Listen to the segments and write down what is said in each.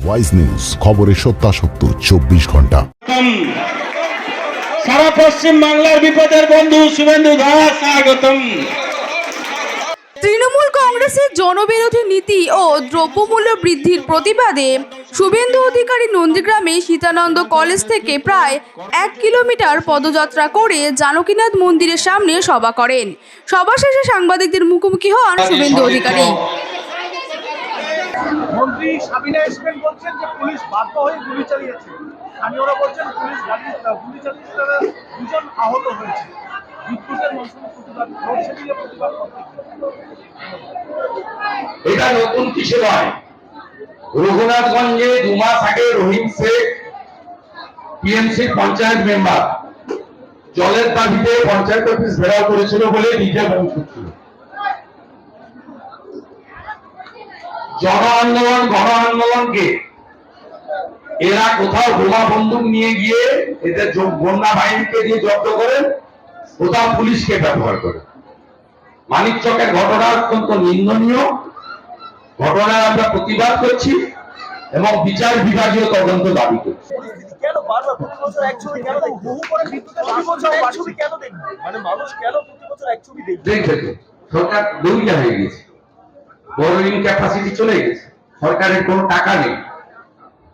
Wise news, খবরের সত্যাসত্য 24 ঘন্টা। সারা পশ্চিম বাংলার বিপদের বন্ধু শুভেন্দু দাস স্বাগতম। তৃণমূল কংগ্রেসের জনবিরোধী নীতি ও দ্রব্যমূল্য বৃদ্ধির প্রতিবাদে শুভেন্দু অধিকারী নন্দীগ্রামে সীতানন্দ কলেজ থেকে প্রায় 1 কিলোমিটার পদযাত্রা করে জানকীনাথ মন্দিরের সামনে সভা করেন। সভা শেষে সাংবাদিকদের মুখোমুখি হন শুভেন্দু অধিকারী। মন্ত্রী সাবিনা ইসমাইল বলছেন যে পুলিশ বাধ্য হয়ে গুলি চালিয়েছে। স্থানীয়রা বলছেন পুলিশ গুলি চালিয়ে তারা 2 জন আহত হয়েছে। বিদ্যুতের মৌসুমে প্রতিবাদ করতে এটা নতুন কিছু নয়। রঘুনাথগঞ্জে 2 মাস আগে রহিম শেখ টিএমসি পঞ্চায়েত মেম্বার জলের দাবিতে পঞ্চায়েত অফিস ঘেরাও করেছিল বলে নিজে বন্ধ ছিল। গণ আন্দোলনকে এরা কোথাও বোমা বন্দুক নিয়ে গিয়ে এদের বন্যা বাহিনীকে দিয়ে জব্দ করেন, কোথাও পুলিশকে ব্যবহার করে। মানিকচকের ঘটনা অত্যন্ত নিন্দনীয় ঘটনার আমরা প্রতিবাদ করছি এবং বিচার বিভাগীয় তদন্ত দাবি করছি। কেন বারবার প্রতি বছর এক ছবি কেন দেখব? বহু করে বিদ্যুতের প্রতি বছর এক ছবি কেন দেখব? মানে মানুষ কেন প্রতি বছর এক ছবি দেখবে? দেখবে সরকার দৌড়িয়া হয়ে গেছে, বড়োইং ক্যাপাসিটি চলে গেছে, সরকারের কোনো টাকা নেই,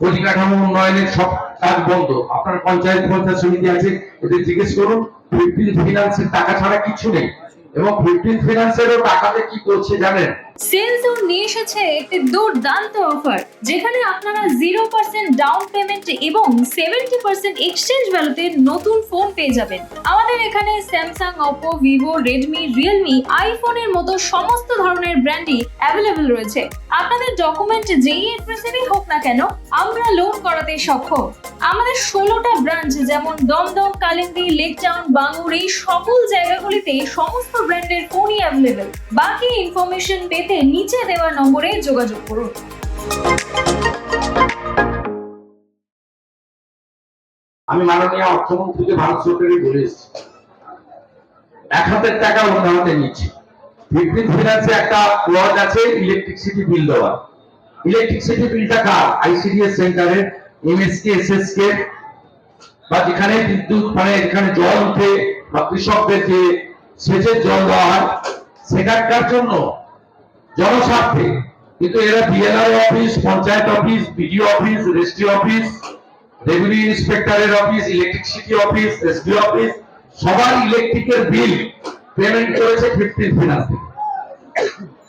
পরিকাঠামো উন্নয়নের সব কাজ বন্ধ। আপনার পঞ্চায়েত সমিতি আছে, এদের জিজ্ঞেস করুন, 15 ফিনান্সের টাকা ছাড়া কিছু নেই এবং 15 ফিনান্সেরও টাকাতে কি করছে জানেন? সেলজোন নিয়ে এসেছে একটি দুর্দান্ত অফার, যেখানে আপনারা 0% ডাউন পেমেন্ট এবং 70% এক্সচেঞ্জ ভ্যালুতে নতুন ফোন পেয়ে যাবেন। আমাদের এখানে Samsung, Oppo, Vivo, Redmi, Realme, আইফোনের মতো সমস্ত ধরনের ব্র্যান্ডই অ্যাভেলেবল রয়েছে। আপনাদের ডকুমেন্ট যেই এড্রেসেরই হোক না কেন, আমরা লোন করাতে সক্ষম। আমাদের 16টা ব্রাঞ্চ যেমন দমদম, কালিন্দী, লেক টাউন, বাঙ্গুর, এই সকল জায়গাগুলিতে সমস্ত ব্র্যান্ডের ফোনই অ্যাভেলেবল। বাকি ইনফরমেশন পেতে নিচে দেওয়া নম্বরে যোগাযোগ করুন। আমি মাননীয় অর্থমন্ত্রীকে ভারত সরকারই বলে এসেছি, 1 হাজার টাকা অন্য হাতে নিচ্ছি। 15 ফিনান্সে একটা ক্লজ আছে ইলেকট্রিসিটি বিল দেওয়া। ইলেকট্রিসিটি বিলটা কার? আইসিডিএস সেন্টারের, এমএসকে, এসএসকে বা যেখানে বিদ্যুৎ মানে এখানে জল উঠে বা কৃষকদের যে সেচের জল দেওয়া হয় সেখানকার জন্য জনস্বার্থে। কিন্তু এরা BLR office, panchayat office, BDO office, registry office, revenue ইন্সপেক্টরের office, electricity office, SD office, সবার ইলেকট্রিকের বিল পেমেন্ট করেছে 15 ফিনান্স থেকে।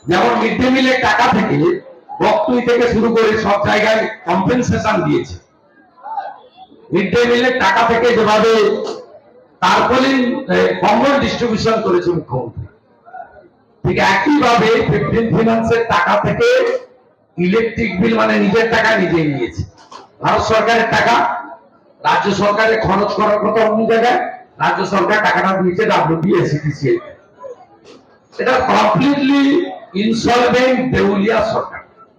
যেমন মিড ডে মিলের টাকা থেকে বক্তুই থেকে শুরু করে সব জায়গায় কম্পেনসেশন দিয়েছে। মিড ডে মিলের টাকা থেকে যেভাবে টার্পলিন কম্বল ডিস্ট্রিবিউশন করেছে মুখ্যমন্ত্রী, ঠিক একইভাবে 15 ফিনান্সের টাকা থেকে ইলেকট্রিক বিল মানে নিজের টাকা নিজেই নিয়েছে। ভারত সরকারের টাকা রাজ্য সরকারের খরচ করার কথা অন্য জায়গায়, রাজ্য সরকার টাকাটা দিয়েছে WBSETCL। এটা কমপ্লিটলি ইনসলভেন্ট দেউলিয়া সরকার।